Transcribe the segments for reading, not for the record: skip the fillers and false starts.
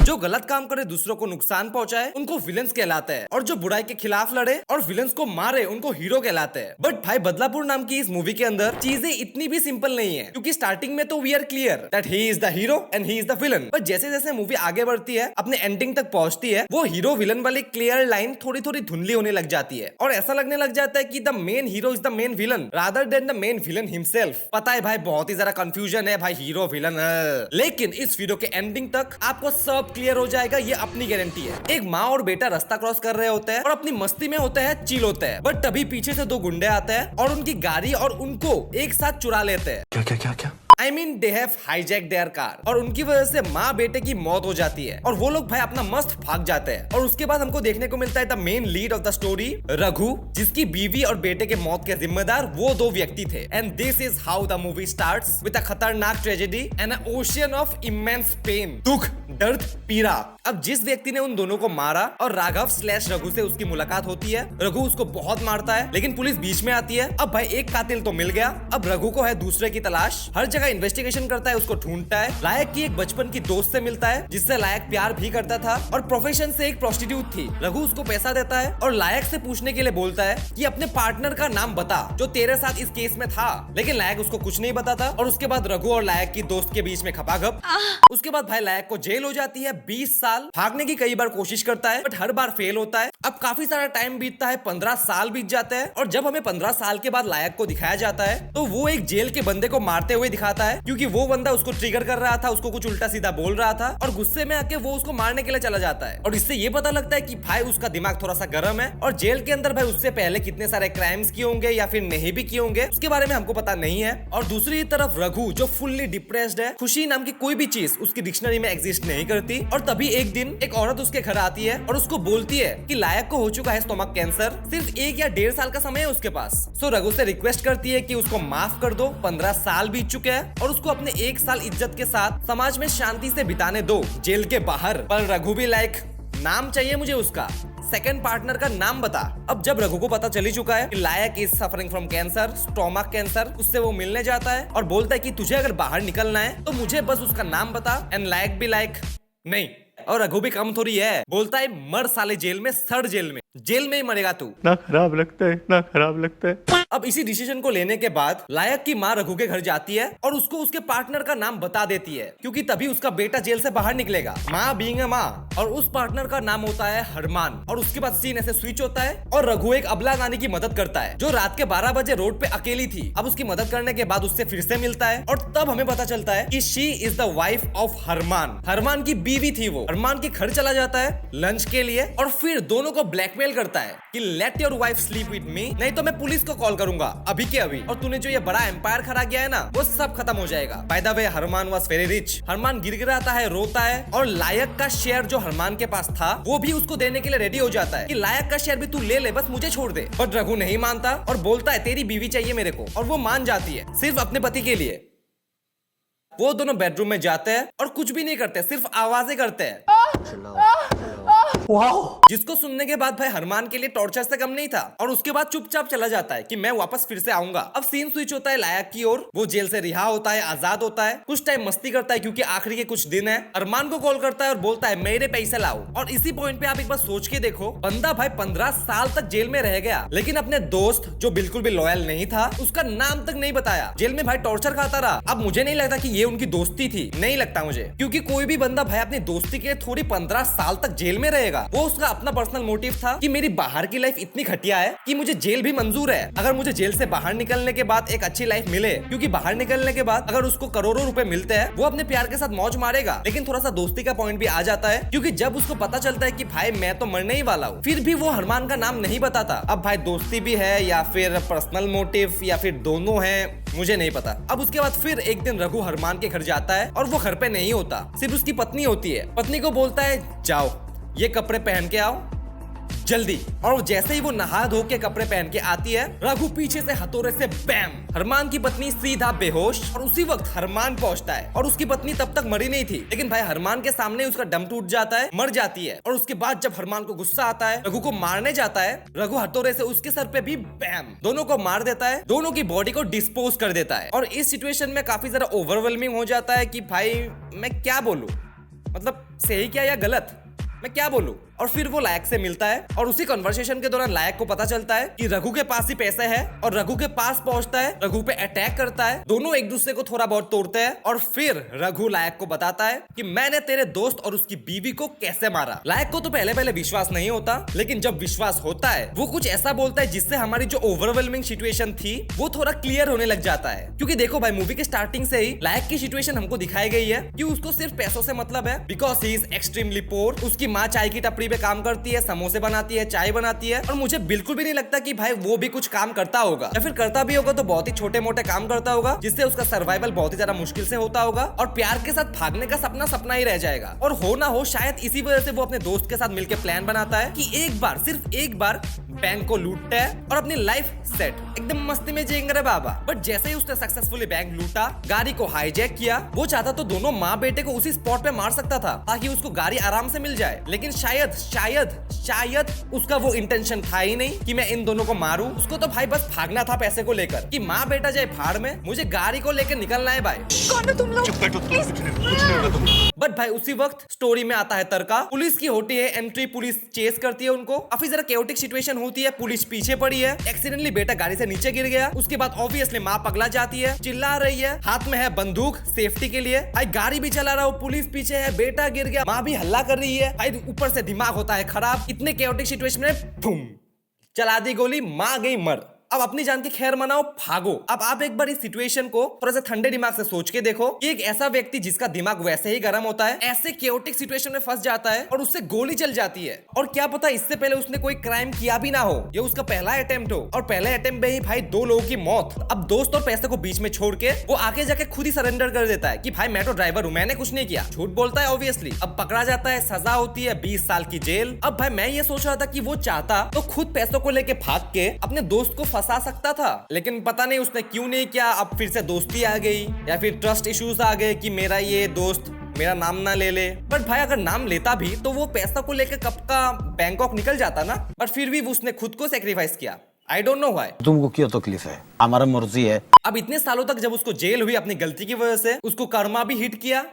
जो गलत काम करे, दूसरों को नुकसान पहुंचाए, उनको विलन्स कहलाते हैं, और जो बुराई के खिलाफ लड़े और विलन्स को मारे उनको हीरो कहलाते हैं। बट भाई बदलापुर नाम की इस मूवी के अंदर चीजें इतनी भी सिंपल नहीं है, क्योंकि स्टार्टिंग में तो we are clear that he is the hero and he is the villain. But जैसे जैसे मूवी आगे बढ़ती है, अपने एंडिंग तक पहुंचती है, वो हीरो विलन वाली क्लियर लाइन थोड़ी थोड़ी धुंधली होने लग जाती है और ऐसा लगने लग जाता है कि the main hero is the main villain rather than the main villain himself. पता है भाई बहुत ही ज्यादा कंफ्यूजन है भाई हीरो विलन, लेकिन इस वीडियो के एंडिंग तक आपको सब क्लियर हो जाएगा, ये अपनी गारंटी है। एक माँ और बेटा रास्ता क्रॉस कर रहे होते हैं और अपनी मस्ती में होते हैं, चिल होते हैं, बट तभी पीछे से दो गुंडे आते हैं और उनकी गाड़ी और उनको एक साथ चुरा लेते हैं। क्या क्या क्या क्या I mean, they have hijacked their car और उनकी वजह से माँ बेटे की मौत हो जाती है और वो लोग भाई अपना मस्त भाग जाते हैं। और उसके बाद हमको देखने को मिलता है the main lead of the story Raghu, जिसकी बीवी और बेटे के मौत के जिम्मेदार वो दो व्यक्ति थे। And this is how the movie starts with a खतरनाक tragedy and a ocean of immense pain, दुख, दर्द, पीड़ा। अब जिस व्यक्ति ने उन दोनों को मारा और राघव / रघु से उसकी मुलाकात होती है, रघु उसको बहुत मारता है, लेकिन पुलिस बीच में आती है। अब भाई एक कातिल तो मिल गया, अब रघु को है दूसरे की तलाश। हर जगह इन्वेस्टिगेशन करता है, उसको ढूंढता है। लायक की एक बचपन की दोस्त से मिलता है जिससे लायक प्यार भी करता था और प्रोफेशन से एक प्रोस्टिट्यूट थी। रघु उसको पैसा देता है और लायक से पूछने के लिए बोलता है कि अपने पार्टनर का नाम बता जो तेरे साथ इस केस में था, लेकिन लायक उसको कुछ नहीं बताता। और उसके बाद रघु और लायक की दोस्त के बीच में खपाखप। उसके बाद भाई लायक को जेल हो जाती है 20 साल। भागने की कई बार कोशिश करता है बट हर बार फेल होता है। अब काफी सारा टाइम बीतता है, 15 साल बीत जाते हैं और जब हमें 15 साल के बाद लायक को दिखाया जाता है तो वो एक जेल के बंदे को मारते हुए दिखाता है, क्योंकि वो बंदा उसको ट्रिगर कर रहा था, उसको कुछ उल्टा सीधा बोल रहा था और गुस्से में आके वो उसको मारने के लिए चला जाता है। और इससे ये पता लगता है कि भाई उसका दिमाग थोड़ा सा गर्म है और जेल के अंदर भाई उससे पहले कितने सारे क्राइम्स किए होंगे या फिर नहीं भी किए होंगे उसके बारे में हमको पता नहीं है। और दूसरी तरफ रघु जो फुल्ली डिप्रेस्ड है, खुशी नाम की कोई भी चीज उसकी डिक्शनरी में एग्जिस्ट नहीं करती। और तभी एक दिन एक औरत उसके घर आती है और उसको बोलती है कि लायक को हो चुका है स्टोमक कैंसर, सिर्फ 1 या 1.5 साल का समय है उसके पास। सो रघु से रिक्वेस्ट करती है कि उसको माफ कर दो, 15 साल बीत चुके हैं और उसको अपने 1 साल इज्जत के साथ समाज में शांति से बिताने दो जेल के बाहर। पर रघु भी लाइक नाम चाहिए मुझे उसका, सेकंड पार्टनर का नाम बता। अब जब रघु को पता चली चुका है कि लायक is suffering from cancer, stomach cancer, उससे वो मिलने जाता है और बोलता है कि तुझे अगर बाहर निकलना है तो मुझे बस उसका नाम बता। एंड लायक भी लाइक नहीं। और रघु भी कम थोड़ी है, बोलता है मर साले जेल में, सड़ जेल में ही मरेगा तू। ना खराब लगता है, ना खराब लगता है। अब इसी डिसीजन को लेने के बाद लायक की माँ रघु के घर जाती है और उसको उसके पार्टनर का नाम बता देती है, क्योंकि तभी उसका बेटा जेल से बाहर निकलेगा। माँ बीइंग अ माँ, और उस पार्टनर का नाम होता है हरमान। और उसके बाद सीन ऐसे स्विच होता है और रघु एक अबला नानी की मदद करता है जो रात के 12 बजे रोड पे अकेली थी। अब उसकी मदद करने के बाद उससे फिर से मिलता है और तब हमें पता चलता है कि she is the wife of Herman. Herman की बीवी थी वो। हरमान के घर चला जाता है लंच के लिए और फिर दोनों को ब्लैकमेल करता है कि let your wife sleep with me, नहीं तो मैं पुलिस को कॉल करूंगा अभी के अभी, और तूने जो ये बड़ा एम्पायर खड़ा किया है ना वो सब खत्म हो जाएगा। By the way Herman was very rich. Herman गिड़गिड़ाता है, रोता है और लायक का शेयर जो हरमान के पास था वो भी उसको देने के लिए रेडी हो जाता है कि लायक का शेयर भी तू ले ले, बस मुझे छोड़ दे। बट रघु नहीं मानता और बोलता है तेरी बीवी चाहिए मेरे को, और वो मान जाती है सिर्फ अपने पति के लिए। वो दोनों बेडरूम में जाते हैं और कुछ भी नहीं करते, सिर्फ आवाजें करते हैं जिसको सुनने के बाद भाई हरमान के लिए टॉर्चर से कम नहीं था। और उसके बाद चुपचाप चला जाता है कि मैं वापस फिर से आऊंगा। अब सीन स्विच होता है लायक की ओर। वो जेल से रिहा होता है, आजाद होता है, कुछ टाइम मस्ती करता है क्योंकि आखिरी के कुछ दिन है। अरमान को कॉल करता है और बोलता है मेरे पैसे लाओ। और इसी पॉइंट पे आप एक बार सोच के देखो, बंदा भाई 15 साल तक जेल में रह गया, लेकिन अपने दोस्त जो बिल्कुल भी लॉयल नहीं था उसका नाम तक नहीं बताया। जेल में भाई टॉर्चर खाता रहा। अब मुझे नहीं लगता कि ये उनकी दोस्ती थी, नहीं लगता मुझे, क्योंकि कोई भी बंदा भाई अपनी दोस्ती के थोड़ी 15 साल तक जेल में रहेगा। वो उसका अपना पर्सनल मोटिव था कि मेरी बाहर की लाइफ इतनी घटिया है कि मुझे जेल भी मंजूर है। अगर मुझे जेल से बाहर निकलने के बाद एक अच्छी लाइफ मिले, क्योंकि बाहर निकलने के बाद अगर उसको करोड़ों रुपए मिलते हैं वो अपने प्यार के साथ मौज मारेगा। लेकिन थोड़ा सा दोस्ती का पॉइंट भी आ जाता है, क्योंकि जब उसको पता चलता है कि भाई मैं तो मरने ही वाला हूँ, फिर भी वो हरमान का नाम नहीं बताता। अब भाई दोस्ती भी है या फिर पर्सनल मोटिव या फिर दोनों है, मुझे नहीं पता। अब उसके बाद फिर एक दिन रघु हरमान के घर जाता है और वो घर पे नहीं होता, सिर्फ उसकी पत्नी होती है। पत्नी को बोलता है जाओ ये कपड़े पहन के आओ जल्दी। और जैसे ही वो नहा धो के कपड़े पहन के आती है, रघु पीछे से हथौड़े से बैम, हरमान की पत्नी सीधा बेहोश। और उसी वक्त हरमान पहुंचता है और उसकी पत्नी तब तक मरी नहीं थी, लेकिन भाई हरमान के सामने उसका दम टूट जाता है, मर जाती है। और उसके बाद जब हरमान को गुस्सा आता है, रघु को मारने जाता है, रघु हथौड़े से उसके सर पे भी बैम, दोनों को मार देता है, दोनों की बॉडी को डिस्पोज कर देता है। और इस सिचुएशन में काफी ज्यादा ओवरवेलमिंग हो जाता है कि भाई मैं क्या बोलूं। मतलब सही क्या या गलत, मैं क्या बोलूं। और फिर वो लायक से मिलता है और उसी कन्वर्सेशन के दौरान लायक को पता चलता है कि रघु के पास ही पैसे है और रघु के पास पहुंचता है, रघु पे अटैक करता है, दोनों एक दूसरे को थोड़ा बहुत तोड़ते हैं और फिर रघु लायक को बताता है कि मैंने तेरे दोस्त और उसकी बीवी को कैसे मारा। लायक को तो पहले पहले विश्वास नहीं होता, लेकिन जब विश्वास होता है वो कुछ ऐसा बोलता है जिससे हमारी जो ओवरवेलमिंग सिचुएशन थी वो थोड़ा क्लियर होने लग जाता है। क्योंकि देखो भाई, मूवी के स्टार्टिंग से ही लायक की सिचुएशन हमको दिखाई गई है कि उसको सिर्फ पैसों से मतलब है, बिकॉज ही इज एक्सट्रीमली पोर। उसकी माँ चाय की टपरी पे काम करती है, समोसे बनाती है, चाय बनाती है, और मुझे बिल्कुल भी नहीं लगता कि भाई वो भी कुछ काम करता होगा, या फिर करता भी होगा तो बहुत ही छोटे मोटे काम करता होगा जिससे उसका सर्वाइवल बहुत ही ज्यादा मुश्किल से होता होगा और प्यार के साथ भागने का सपना सपना ही रह जाएगा। और हो ना हो शायद इसी वजह से वो अपने दोस्त के साथ मिलकर प्लान बनाता है कि एक बार, सिर्फ एक बार बैंक को लूटता है और अपनी लाइफ सेट एकदम मस्ती में जिएंगे रे बाबा। बट जैसे ही उसने सक्सेसफुली बैंक लूटा, गाड़ी को हाईजैक किया, वो चाहता तो दोनों माँ बेटे को उसी स्पॉट पे मार सकता था ताकि उसको गाड़ी आराम से मिल जाए, लेकिन शायद शायद शायद उसका वो इंटेंशन था ही नहीं कि मैं इन दोनों को मारूं। उसको तो भाई बस भागना था पैसे को लेकर कि माँ बेटा जाए भाड़ में, मुझे गाड़ी को लेकर निकलना है भाई। कौन हो तुम लोग? बट भाई उसी वक्त स्टोरी में आता है तड़का। पुलिस की होती है एंट्री, पुलिस चेस करती है उनको, काफी जरा केओटिक सिचुएशन होती है, पुलिस पीछे पड़ी है, एक्सीडेंटली बेटा गाड़ी से नीचे गिर गया, उसके बाद ऑब्वियसली माँ पगला जाती है, चिल्ला रही है, हाथ में है बंदूक सेफ्टी के लिए, भाई गाड़ी भी चला रहा हूँ, पुलिस पीछे है, बेटा गिर गया, माँ भी हल्ला कर रही है, भाई ऊपर से दिमाग होता है खराब। इतने केओटिक सिचुएशन में बूम चला दी गोली, माँ गई मर। अब अपनी जान की खैर मनाओ, भागो। अब आप एक बार इस सिचुएशन को थोड़ा सा ठंडे दिमाग से सोच के देखो कि एक ऐसा व्यक्ति जिसका दिमाग वैसे ही गर्म होता है ऐसे केओटिक सिचुएशन में फंस जाता है और उससे गोली चल जाती है, और क्या पता इससे पहले उसने कोई क्राइम किया भी ना हो, ये उसका पहला अटेम्प्ट हो, और पहले अटेम्प्ट में ही भाई 2 लोगों की मौत। अब दोस्त और पैसे को बीच में छोड़ के वो आगे जाके खुद ही सरेंडर कर देता है कि भाई मैं तो ड्राइवर हूँ, मैंने कुछ नहीं किया, झूठ बोलता है ऑब्वियसली। अब पकड़ा जाता है, सजा होती है 20 साल की जेल। अब भाई मैं ये सोच रहा था कि वो चाहता तो खुद पैसों को लेके भाग के अपने दोस्त को फंसा सकता था, लेकिन पता नहीं उसने क्यों नहीं किया। अब फिर से दोस्ती आ गई या फिर ट्रस्ट इश्यूज आ गए कि मेरा ये दोस्त मेरा नाम ना ले ले। बट भाई अगर नाम लेता भी तो वो पैसा को लेकर कब का बैंकॉक निकल जाता ना, बट फिर भी उसने खुद को सेक्रीफाइस किया। I don't know why. तुमको क्यों तकलीफ है, हमारा मर्जी है। अब इतने सालों तक जब उसको जेल हुई अपनी गलती की वजह से, उसको कर्मा भी हिट किया,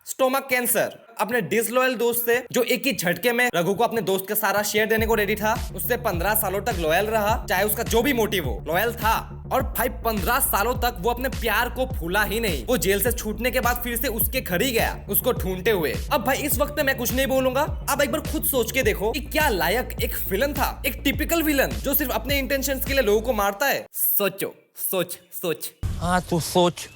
स्टोमक कैंसर, अपने डिसलॉयल दोस्त से जो एक ही झटके में रघु को अपने दोस्त का सारा शेयर देने को रेडी था, उससे 15 सालों तक लॉयल रहा, चाहे उसका जो भी मोटिव हो, लॉयल था। और भाई 15 सालों तक वो अपने प्यार को भूला ही नहीं। वो जेल से छूटने के बाद फिर से उसके घर ही गया उसको ढूंढते हुए। अब भाई इस वक्त में मैं कुछ नहीं बोलूंगा, अब एक बार खुद सोच के देखो कि क्या लायक एक विलन था, एक टिपिकल विलन जो सिर्फ अपने इंटेंशंस के लिए लोगों को मारता है। सोचो, सोच सोच। हाँ तू सोच,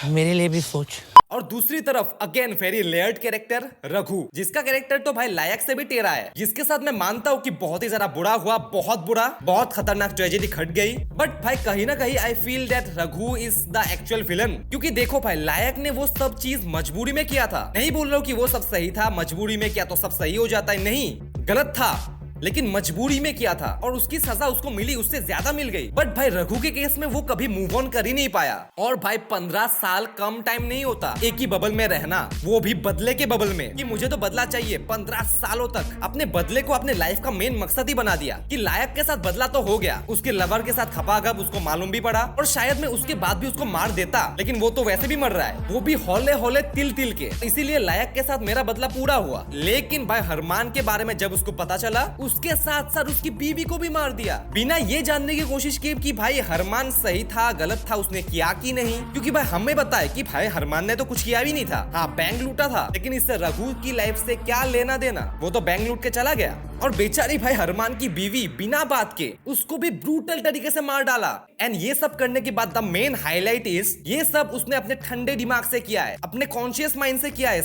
मेरे लिए भी सोच। और दूसरी तरफ again very layered character Raghu, जिसका कैरेक्टर तो भाई लायक से भी टेढ़ा है, जिसके साथ मैं मानता हूँ कि बहुत ही ज्यादा बुरा हुआ, बहुत बुरा, बहुत खतरनाक ट्रेजेडी घट गई। बट भाई कहीं ना कहीं I feel that Raghu is the actual villain. क्योंकि देखो भाई लायक ने वो सब चीज मजबूरी में किया था, नहीं बोल रहा हूँ कि वो सब सही था, मजबूरी में किया तो सब सही हो जाता है, नहीं, गलत था, लेकिन मजबूरी में किया था और उसकी सजा उसको मिली, उससे ज्यादा मिल गई। बट भाई रघु के केस में वो कभी मूव ऑन कर ही नहीं पाया। और भाई 15 साल कम टाइम नहीं होता एक ही बबल में रहना, वो भी बदले के बबल में, कि मुझे तो बदला चाहिए। 15 सालों तक अपने बदले को अपने लाइफ का मेन मकसद ही बना दिया कि लायक के साथ बदला तो हो गया, उसके लवर के साथ खपाखप उसको मालूम भी पड़ा, और शायद मैं उसके बाद भी उसको मार देता, लेकिन वो तो वैसे भी मर रहा है, वो भी हौले हौले तिल तिल के, इसीलिए लायक के साथ मेरा बदला पूरा हुआ। लेकिन भाई हरमान के बारे में जब उसको पता चला, उसके साथ साथ उसकी बीवी को भी मार दिया, बिना ये जानने की कोशिश की कि भाई हरमान सही था गलत था, उसने किया कि नहीं। क्योंकि भाई हमें बताए कि भाई हरमान ने तो कुछ किया भी नहीं था, हाँ बैंक लूटा था, लेकिन इससे रघु की लाइफ से क्या लेना देना, वो तो बैंक लूट के चला गया। और बेचारी भाई हरमान की बीवी बिना बात के उसको भी ब्रूटल तरीके से मार डाला। एंड ये सब करने के बाद द मेन हाईलाइट इज, ये सब उसने अपने ठंडे दिमाग से किया है, अपने कॉन्शियस माइंड से किया है,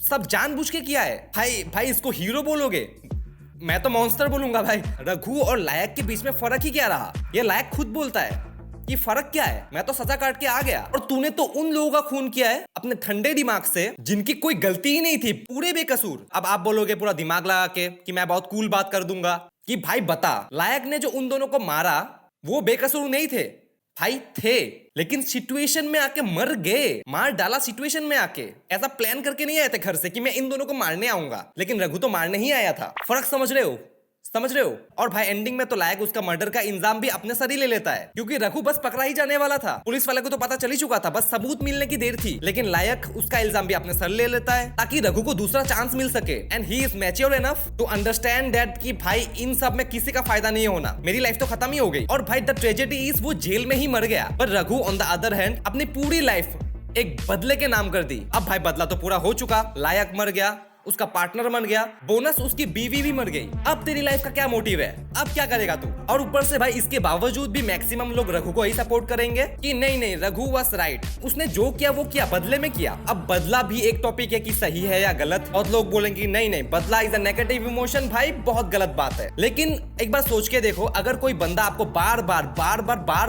सब जानबूझ के किया है। भाई इसको हीरो बोलोगे, मैं तो मॉन्स्टर बोलूंगा भाई। रघु और लायक के बीच में फर्क ही क्या रहा, ये लायक खुद बोलता है, ये फर्क क्या है, मैं तो सजा काट के आ गया, और तूने तो उन लोगों का खून किया है अपने ठंडे दिमाग से जिनकी कोई गलती ही नहीं थी, पूरे बेकसूर। अब आप बोलोगे पूरा दिमाग लगा के कि मैं बहुत कूल बात कर दूंगा, कि भाई बता, लायक ने जो उन दोनों को मारा वो बेकसूर नहीं थे, भाई थे, लेकिन सिचुएशन में आके मर गए, मार डाला सिचुएशन में आके। ऐसा प्लान करके नहीं आए थे घर से कि मैं इन दोनों को मारने आऊंगा, लेकिन रघु तो मारने ही आया था। फर्क समझ रहे हो, समझ रहे हो? और भाई एंडिंग में तो लायक उसका मर्डर का इंजाम भी अपने सर ही ले लेता है, क्योंकि रघु बस पकड़ा ही जाने वाला था। पुलिस वाले को तो पता चल ही चुका था, बस सबूत मिलने की देर थी। लेकिन लायक उसका इल्जाम भी अपने सर ले लेता है ताकि रघु को दूसरा चांस मिल सके। And he is mature enough to understand that कि भाई इन सब में किसी का फायदा नहीं होना, मेरी लाइफ तो खत्म ही हो गई। और भाई द ट्रेजेडी इज वो जेल में ही मर गया, पर Raghu on the other hand अपनी पूरी लाइफ एक बदले के नाम कर दी। अब भाई बदला तो पूरा हो चुका, लायक मर गया, उसका पार्टनर मर गया, बोनस उसकी बीवी भी मर गई। अब तेरी लाइफ का क्या मोटिव है? अब क्या करेगा तू? और ऊपर से भाई इसके बावजूद भी मैक्सिमम लोग रघु को ही सपोर्ट करेंगे कि नहीं नहीं रघु वाज राइट, उसने जो किया वो किया, बदले में किया। अब बदला भी एक टॉपिक है कि सही है या गलत। बहुत लोग बोलेंगे नहीं नहीं बदला इज अ नेगेटिव इमोशन, भाई बहुत गलत बात है। लेकिन एक बार सोच के देखो, अगर कोई बंदा आपको बार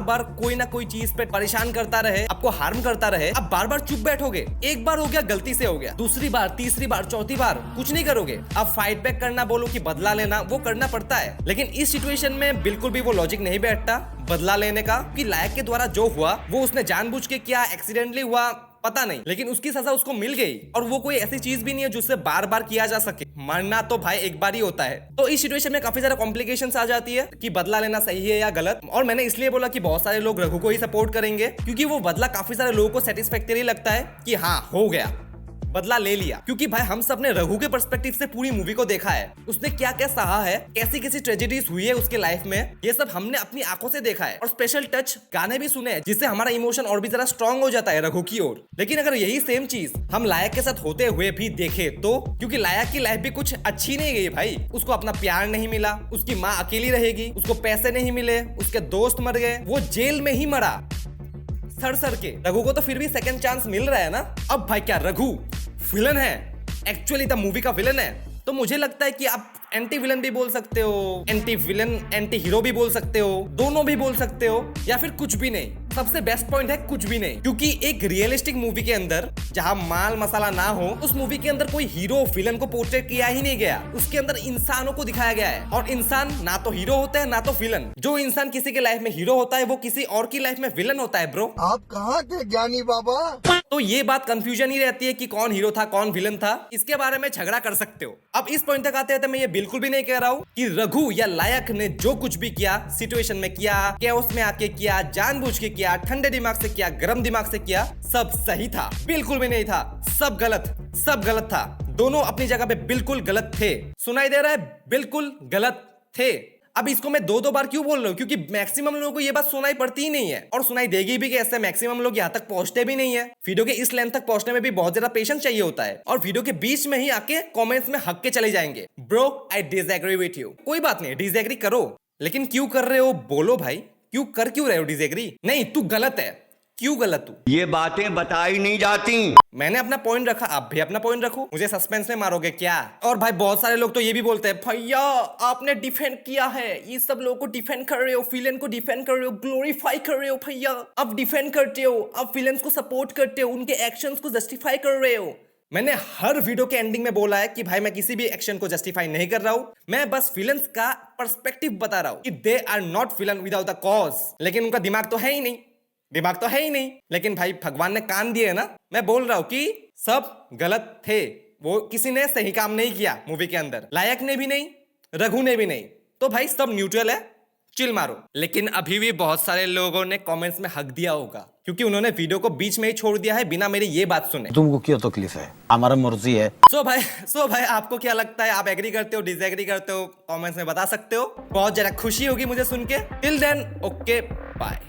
बार कोई ना कोई चीज पे परेशान करता रहे, आपको हार्म करता रहे, अब बार बार चुप बैठोगे? एक बार हो गया, गलती से हो गया, दूसरी बार, तीसरी बार, चौथी बार कुछ नहीं करोगे। अब फाइट बैक करना बोलो कि बदला लेना, वो करना पड़ता है। लेकिन इस सिचुएशन में बिल्कुल भी वो लॉजिक नहीं बैठता बदला लेने का, कि लायक के द्वारा जो हुआ वो उसने जानबूझ के किया, एक्सीडेंटली हुआ, पता नहीं, लेकिन उसकी सजा उसको मिल गई। और वो कोई ऐसी चीज भी नहीं है जिससे बार बार किया जा सके। मरना तो भाई एक बार ही होता है। तो इस सिचुएशन में काफी ज्यादा कॉम्प्लिकेशंस आ जाती है कि बदला लेना सही है या गलत। और मैंने इसलिए बोला कि बहुत सारे लोग रघु को ही सपोर्ट करेंगे, क्योंकि वो बदला काफी सारे लोगों को सेटिस्फैक्टरी लगता है कि हाँ हो गया, बदला ले लिया। क्योंकि भाई हम सब ने रघु के पर्सपेक्टिव से पूरी मूवी को देखा है, उसने क्या क्या सहा है, कैसी कैसी ट्रेजेडीज हुई है उसके लाइफ में, ये सब हमने अपनी आंखों से देखा है। और स्पेशल टच गाने भी सुने हैं, जिससे हमारा इमोशन और भी जरा स्ट्रांग हो जाता है रघु की ओर। लेकिन अगर यही सेम चीज हम लायक के साथ होते हुए भी देखे तो, क्योंकि लायक की लाइफ भी कुछ अच्छी नहीं गई भाई। उसको अपना प्यार नहीं मिला, उसकी माँ अकेली रहेगी, उसको पैसे नहीं मिले, उसके दोस्त मर गए, वो जेल में ही मरा सड़ के। रघु को तो फिर भी सेकंड चांस मिल रहा है ना। अब भाई क्या रघु विलन है? एक्चुअली द मूवी का विलन है। तो मुझे लगता है कि आप एंटी विलन भी बोल सकते हो, एंटी विलन एंटी हीरो भी बोल सकते हो, दोनों भी बोल सकते हो, या फिर कुछ भी नहीं। सबसे बेस्ट पॉइंट है कुछ भी नहीं, क्योंकि एक रियलिस्टिक मूवी के अंदर जहां माल मसाला ना हो, उस मूवी के अंदर कोई हीरो विलन को पोर्ट्रेट किया ही नहीं गया। उसके अंदर इंसानों को दिखाया गया है, और इंसान ना तो हीरो होता है ना तो विलन। जो इंसान किसी के लाइफ में हीरो होता है वो किसी और की लाइफ में विलन होता है। ब्रो आप कहाँ थे ज्ञानी बाबा? तो ये बात कंफ्यूजन ही रहती है कि कौन हीरो था कौन विलन था। इसके बारे में झगड़ा कर सकते हो। अब इस पॉइंट तक आते हैं तो मैं ये बिल्कुल भी नहीं कह रहा हूँ कि रघु या लायक ने जो कुछ भी किया सिचुएशन में किया, कैओस में आके किया, जानबूझ के किया, ठंडे दिमाग से किया, गर्म दिमाग से किया, सब सही था? बिल्कुल भी नहीं था। सब गलत था। दोनों अपनी जगह पे बिल्कुल गलत थे। सुनाई दे रहा है? बिल्कुल गलत थे। अब इसको मैं दो बार क्यों बोल रहा हूँ? क्योंकि मैक्सिमम लोगों को ये बात सुनाई पड़ती ही नहीं है, और सुनाई देगी भी कि ऐसे मैक्सिमम लोग यहाँ तक पहुंचते भी नहीं है। वीडियो के इस लेंथ तक पहुंचने में भी बहुत ज्यादा पेशेंस चाहिए होता है, और वीडियो के बीच में ही आके कमेंट्स में हक के चले जाएंगे, bro I disagree with you. कोई बात नहीं, डिसएग्री करो, लेकिन क्यों कर रहे हो बोलो भाई। क्यों रहे हो डिसएग्री? नहीं, तू गलत है। क्यों गलत तू? ये बातें बताई नहीं जाती। मैंने अपना पॉइंट रखा, आप भी अपना पॉइंट रखो। मुझे सस्पेंस में मारोगे क्या? और भाई बहुत सारे लोग तो ये भी बोलते हैं, भैया आपने डिफेंड किया है, ये सब लोगों को डिफेंड कर रहे हो, विलेन को डिफेंड कर रहे हो, ग्लोरीफाई कर रहे हो। भैया आप डिफेंड करते हो, आप विलेन को सपोर्ट करते हो, उनके एक्शंस को जस्टिफाई कर रहे हो। मैंने हर वीडियो के एंडिंग में बोला है कि भाई मैं किसी भी एक्शन को जस्टिफाई नहीं कर रहा हूं, मैं बस विलन्स का पर्सपेक्टिव बता रहा हूं कि they are not villain without a cause. लेकिन उनका दिमाग तो है ही नहीं, लेकिन भाई भगवान ने कान दिए ना। मैं बोल रहा हूं कि सब गलत थे, वो किसी ने सही काम नहीं किया मूवी के अंदर, लायक ने भी नहीं, रघु ने भी नहीं। तो भाई सब न्यूट्रल है, चिल मारो। लेकिन अभी भी बहुत सारे लोगों ने कमेंट्स में हक दिया होगा, क्योंकि उन्होंने वीडियो को बीच में ही छोड़ दिया है बिना मेरी ये बात सुने। तुमको क्यों तकलीफ है? हमारा मर्जी है। सो भाई आपको क्या लगता है? आप एग्री करते हो, डिसएग्री करते हो? कमेंट्स में बता सकते हो। बहुत ज्यादा खुशी होगी मुझे सुन के। Till then okay bye.